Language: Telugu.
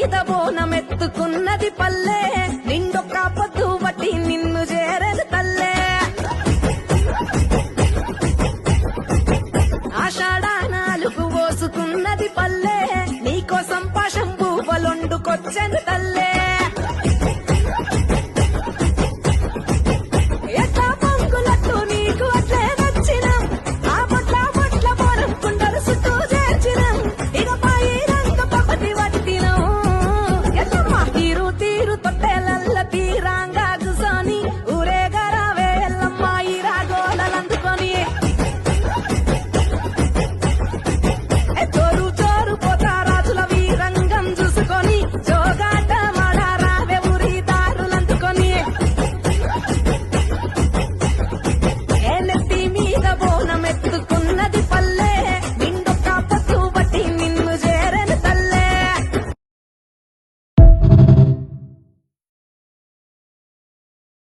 మీద బోనమెత్తుకున్నది పల్లె నిండొక్క పొద్దు వట్టి నిన్ను చేరేది తల్లే ఆషాఢ నాలుగు పోసుకున్నది పల్లె నీకోసం పాశం పువ్వులొండుకొచ్చెను తల్లే